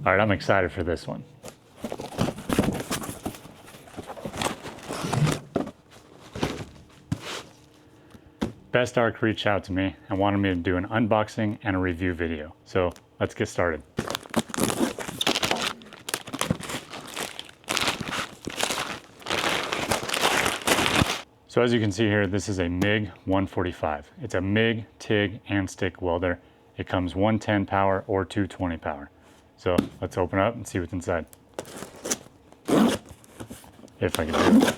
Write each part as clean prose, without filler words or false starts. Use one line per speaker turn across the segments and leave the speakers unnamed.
All right, I'm excited for this one. Bestarc reached out to me and wanted me to do an unboxing and a review video. So let's get started. So as you can see here, this is a MIG 145. It's a MIG, Tig, and Stick welder. It comes 110 power or 220 power. So let's open up and see what's inside. If I can do it.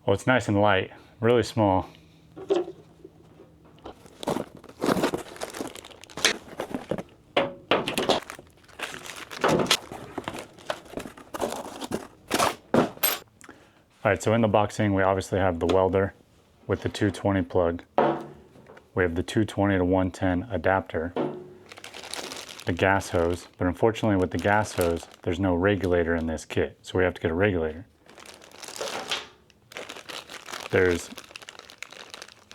Well, it's nice and light, really small. All right, so in the boxing, we obviously have the welder with the 220 plug. We have the 220 to 110 adapter, the gas hose, but unfortunately with the gas hose, there's no regulator in this kit, so we have to get a regulator. There's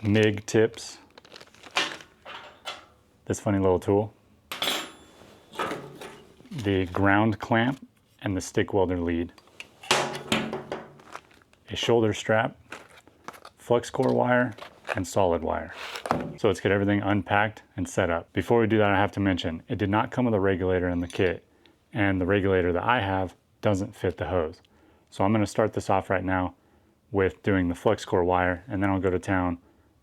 MIG tips, this funny little tool, the ground clamp, and the stick welder lead, a shoulder strap, flux core wire, and solid wire. So let's get everything unpacked and set up. Before we do that, I have to mention, it did not come with a regulator in the kit, and the regulator that I have doesn't fit the hose. So I'm gonna start this off right now with doing the flux core wire, and then I'll go to town,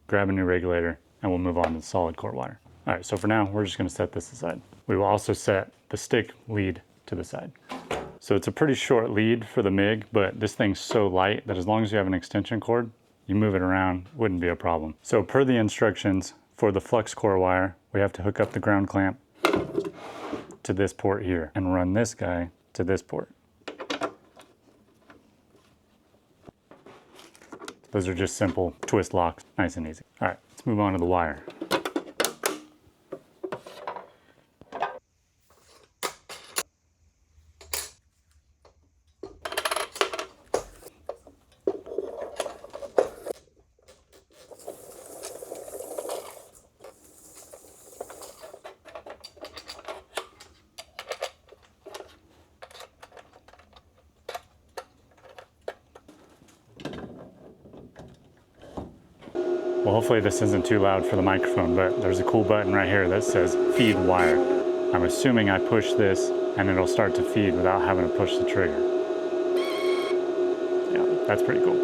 grab a new regulator, and we'll move on to the solid core wire. All right, so for now, we're just gonna set this aside. We will also set the stick lead to the side. So it's a pretty short lead for the MIG, but this thing's so light that as long as you have an extension cord, you move it around, wouldn't be a problem. So per the instructions for the flux core wire, we have to hook up the ground clamp to this port here and run this guy to this port. Those are just simple twist locks, nice and easy. All right, let's move on to the wire. Well, hopefully this isn't too loud for the microphone, but there's a cool button right here that says feed wire. I'm assuming I push this and it'll start to feed without having to push the trigger. Yeah, that's pretty cool.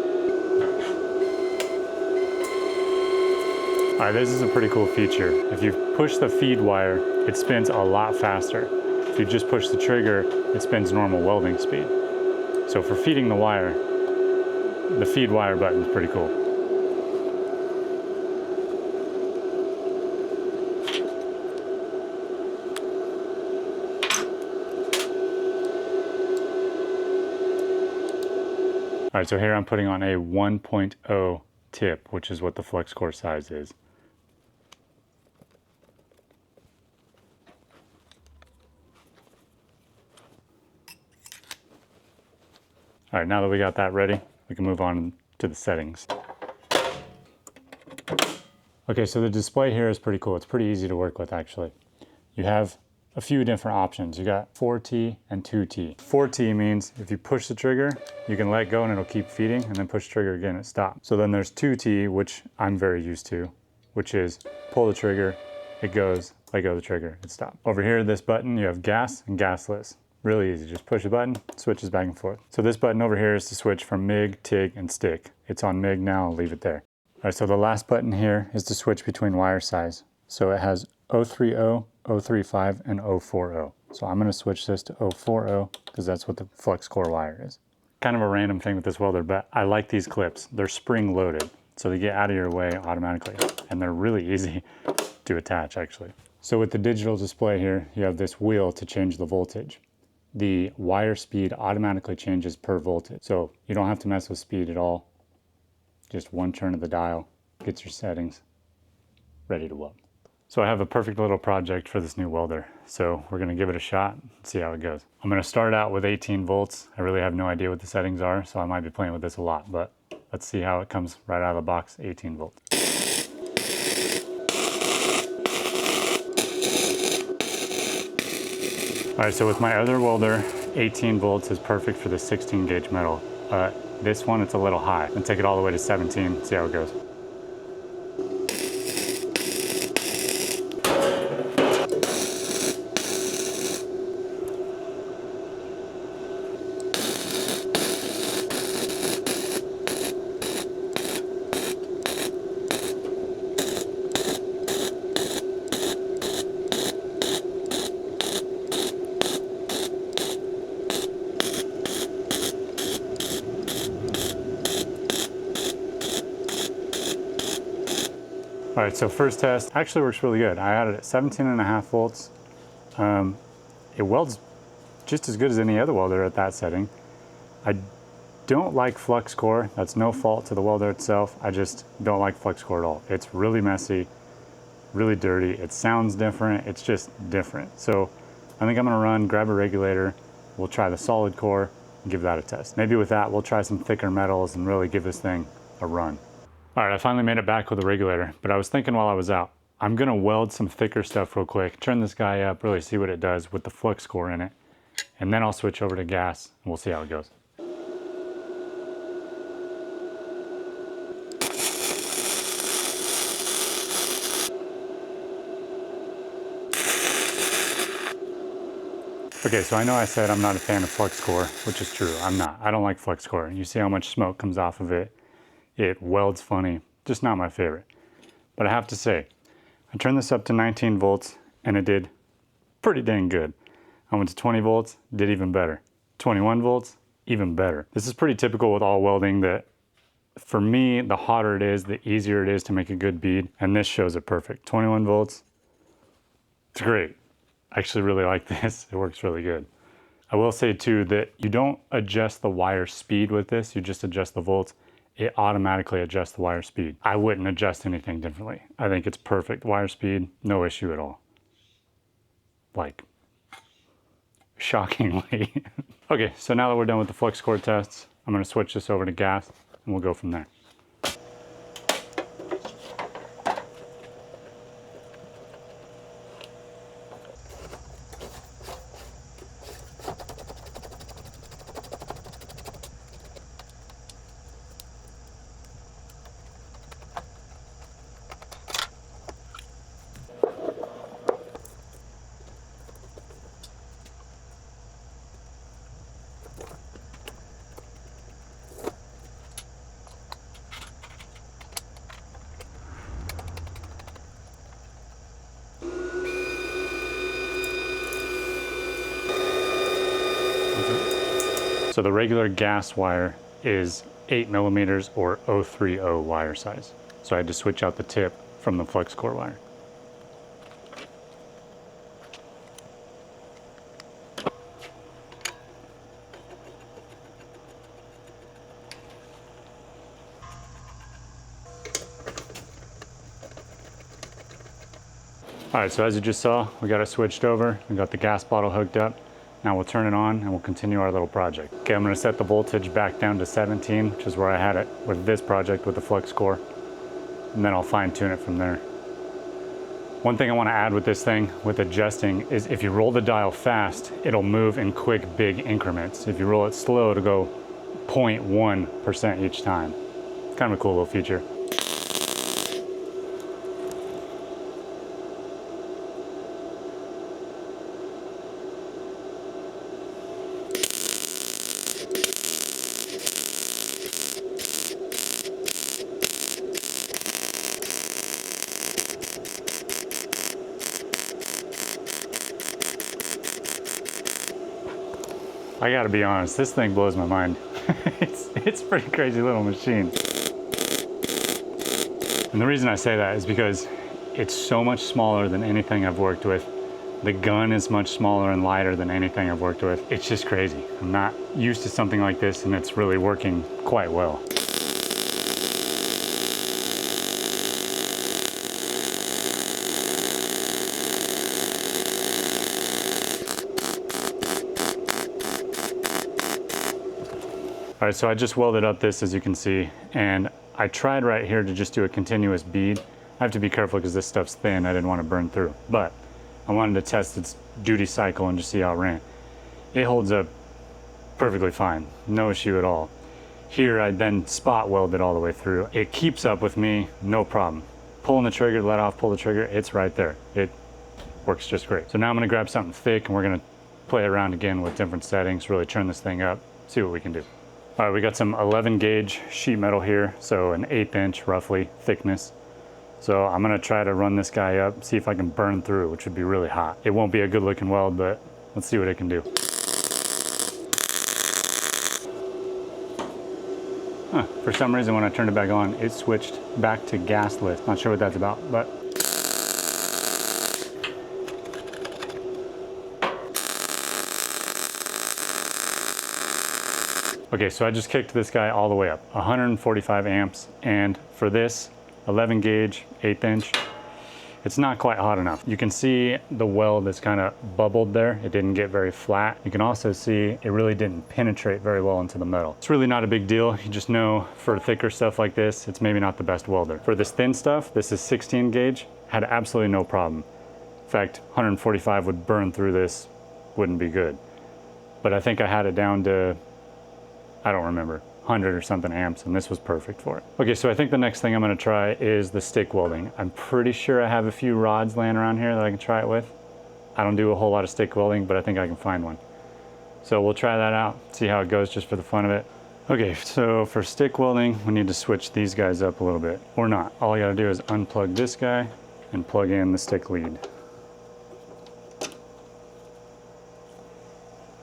All right, this is a pretty cool feature. If you push the feed wire, it spins a lot faster. If you just push the trigger, it spins normal welding speed. So for feeding the wire, the feed wire button is pretty cool. All right, so here I'm putting on a 1.0 tip, which is what the flux core size is. All right, now that we got that ready, we can move on to the settings. Okay, so the display here is pretty cool. It's pretty easy to work with, actually. You have a few different options. You got 4T and 2T. 4T means if you push the trigger, you can let go and it'll keep feeding, and then push the trigger again, it stops. So then there's 2T, which I'm very used to, which is pull the trigger, it goes, let go of the trigger, it stops. Over here, this button, you have gas and gasless. Really easy, just push a button, switches back and forth. So this button over here is to switch from MIG, Tig, and Stick. It's on MIG now, I'll leave it there. All right, so the last button here is to switch between wire size. So it has 030, 035, and 040. So I'm gonna switch this to 040 because that's what the flux core wire is. Kind of a random thing with this welder, but I like these clips. They're spring loaded, so they get out of your way automatically, and they're really easy to attach actually. So with the digital display here, you have this wheel to change the voltage. The wire speed automatically changes per voltage. So you don't have to mess with speed at all. Just one turn of the dial gets your settings ready to weld. So I have a perfect little project for this new welder. So we're gonna give it a shot and see how it goes. I'm gonna start out with 18 volts. I really have no idea what the settings are, so I might be playing with this a lot, but let's see how it comes right out of the box, 18 volts. All right, so with my other welder, 18 volts is perfect for the 16 gauge metal. This one, it's a little high. I'm gonna take it all the way to 17, see how it goes. All right, so first test actually works really good. I had it at 17.5 volts. It welds just as good as any other welder at that setting. I don't like flux core. That's no fault to the welder itself. I just don't like flux core at all. It's really messy, really dirty. It sounds different. It's just different. So I think I'm gonna grab a regulator. We'll try the solid core and give that a test. Maybe with that, we'll try some thicker metals and really give this thing a run. All right, I finally made it back with a regulator, but I was thinking while I was out, I'm gonna weld some thicker stuff real quick, turn this guy up, really see what it does with the flux core in it, and then I'll switch over to gas and we'll see how it goes. Okay, so I know I said I'm not a fan of flux core, which is true, I'm not. I don't like flux core. You see how much smoke comes off of it. It welds funny, just not my favorite. But I have to say, I turned this up to 19 volts and it did pretty dang good. I went to 20 volts, did even better. 21 volts, even better. This is pretty typical with all welding that for me, the hotter it is, the easier it is to make a good bead. And this shows it perfect. 21 volts, it's great. I actually really like this. It works really good. I will say too that you don't adjust the wire speed with this, you just adjust the volts. It automatically adjusts the wire speed. I wouldn't adjust anything differently. I think it's perfect wire speed, no issue at all. Like, shockingly. Okay, so now that we're done with the flux core tests, I'm gonna switch this over to gas and we'll go from there. So the regular gas wire is 8 millimeters or 030 wire size. So I had to switch out the tip from the flux core wire. All right, so as you just saw, we got it switched over. We got the gas bottle hooked up. Now we'll turn it on and we'll continue our little project. Okay, I'm gonna set the voltage back down to 17, which is where I had it with this project with the flux core. And then I'll fine tune it from there. One thing I wanna add with this thing, with adjusting, is if you roll the dial fast, it'll move in quick, big increments. If you roll it slow, it'll go 0.1% each time. It's kind of a cool little feature. I gotta be honest, this thing blows my mind. it's a pretty crazy little machine. And the reason I say that is because it's so much smaller than anything I've worked with. The gun is much smaller and lighter than anything I've worked with. It's just crazy. I'm not used to something like this and it's really working quite well. All right, so I just welded up this, as you can see, and I tried right here to just do a continuous bead. I have to be careful because this stuff's thin. I didn't want to burn through, but I wanted to test its duty cycle and just see how it ran. It holds up perfectly fine, no issue at all. Here I then spot weld it all the way through. It keeps up with me, no problem. Pulling the trigger, let off, pull the trigger, it's right there. It works just great. So now I'm gonna grab something thick and we're gonna play around again with different settings, really turn this thing up, see what we can do. All right, we got some 11 gauge sheet metal here, so an 1/8 inch roughly thickness. So I'm gonna try to run this guy up, see if I can burn through, which would be really hot. It won't be a good looking weld, but let's see what it can do. For some reason when I turned it back on, it switched back to gasless. Not sure what that's about, but. Okay, so I just kicked this guy all the way up, 145 amps, and for this 11 gauge, 1/8 inch, it's not quite hot enough. You can see the weld is kind of bubbled there. It didn't get very flat. You can also see it really didn't penetrate very well into the metal. It's really not a big deal. You just know for thicker stuff like this, it's maybe not the best welder. For this thin stuff, this is 16 gauge, had absolutely no problem. In fact, 145 would burn through this, wouldn't be good. But I think I had it down to, I don't remember, 100 or something amps, and this was perfect for it. Okay, so I think the next thing I'm gonna try is the stick welding. I'm pretty sure I have a few rods laying around here that I can try it with. I don't do a whole lot of stick welding, but I think I can find one. So we'll try that out, see how it goes just for the fun of it. Okay, so for stick welding, we need to switch these guys up a little bit, or not. All I gotta do is unplug this guy and plug in the stick lead.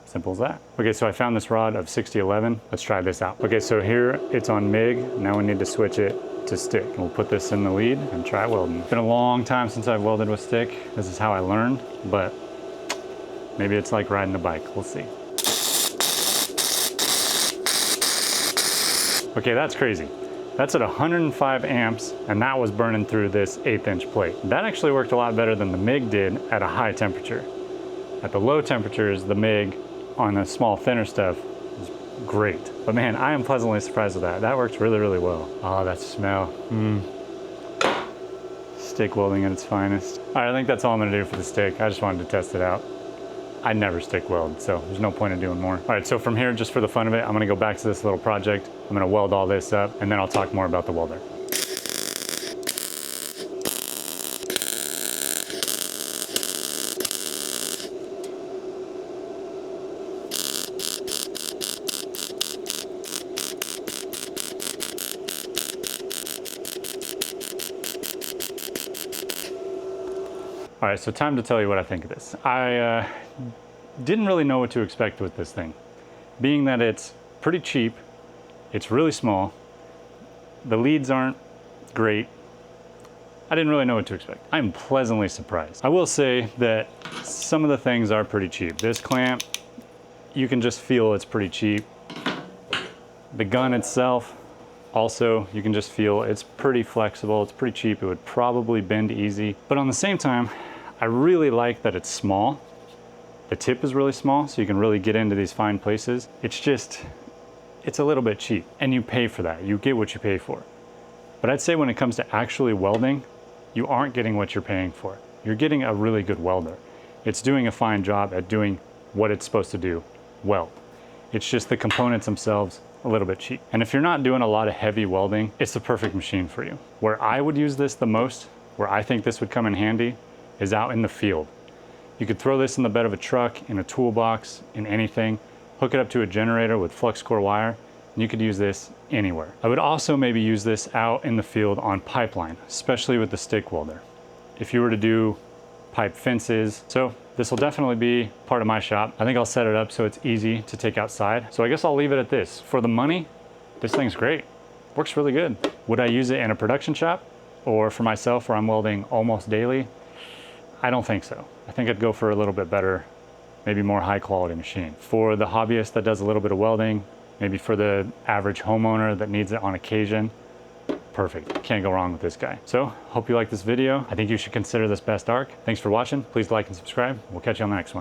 Simple as that. Okay, so I found this rod of 6011. Let's try this out. Okay, so here it's on MIG. Now we need to switch it to stick. We'll put this in the lead and try welding. It's been a long time since I've welded with stick. This is how I learned, but maybe it's like riding a bike. We'll see. Okay, that's crazy. That's at 105 amps, and that was burning through this 1/8 inch plate. That actually worked a lot better than the MIG did at a high temperature. At the low temperatures, the MIG on the small thinner stuff is great. But man, I am pleasantly surprised with that. That works really, really well. Oh, that smell. Stick welding at its finest. All right, I think that's all I'm gonna do for the stick. I just wanted to test it out. I never stick weld, so there's no point in doing more. All right, so from here, just for the fun of it, I'm gonna go back to this little project. I'm gonna weld all this up, and then I'll talk more about the welder. All right, so time to tell you what I think of this. I didn't really know what to expect with this thing. Being that it's pretty cheap, it's really small, the leads aren't great, I didn't really know what to expect. I'm pleasantly surprised. I will say that some of the things are pretty cheap. This clamp, you can just feel it's pretty cheap. The gun itself, also, you can just feel it's pretty flexible, it's pretty cheap, it would probably bend easy. But on the same time, I really like that it's small. The tip is really small, so you can really get into these fine places. It's a little bit cheap, and you pay for that. You get what you pay for. But I'd say when it comes to actually welding, you aren't getting what you're paying for. You're getting a really good welder. It's doing a fine job at doing what it's supposed to do, weld. It's just the components themselves a little bit cheap. And if you're not doing a lot of heavy welding, it's the perfect machine for you. Where I would use this the most, where I think this would come in handy, is out in the field. You could throw this in the bed of a truck, in a toolbox, in anything, hook it up to a generator with flux core wire, and you could use this anywhere. I would also maybe use this out in the field on pipeline, especially with the stick welder. If you were to do pipe fences, so this will definitely be part of my shop. I think I'll set it up so it's easy to take outside. So I guess I'll leave it at this. For the money, this thing's great. Works really good. Would I use it in a production shop or for myself where I'm welding almost daily? I don't think so. I think I'd go for a little bit better, maybe more high quality machine. For the hobbyist that does a little bit of welding, maybe for the average homeowner that needs it on occasion, perfect. Can't go wrong with this guy. So, hope you like this video. I think you should consider this Bestarc. Thanks for watching. Please like and subscribe. We'll catch you on the next one.